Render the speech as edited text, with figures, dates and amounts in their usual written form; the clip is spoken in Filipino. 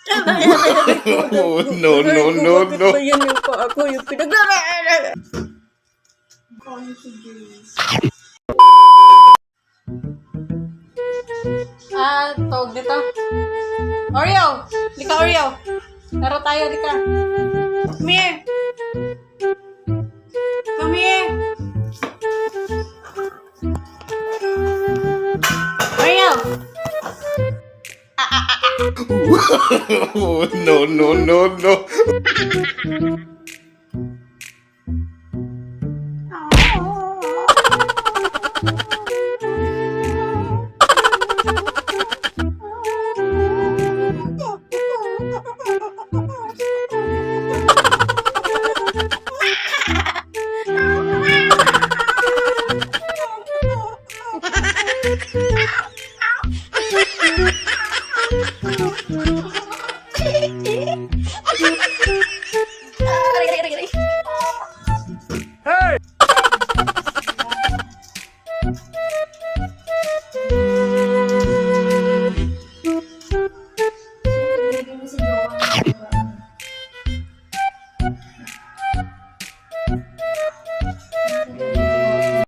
Oh, no, no, no, no. Bakit ba yan yung pa ako yung pinaglalala? Tawag dito. Oreo! Lika, Oreo! Laro tayo, lika. Come here! Come here! Oreo! Oh, no, no, no, no.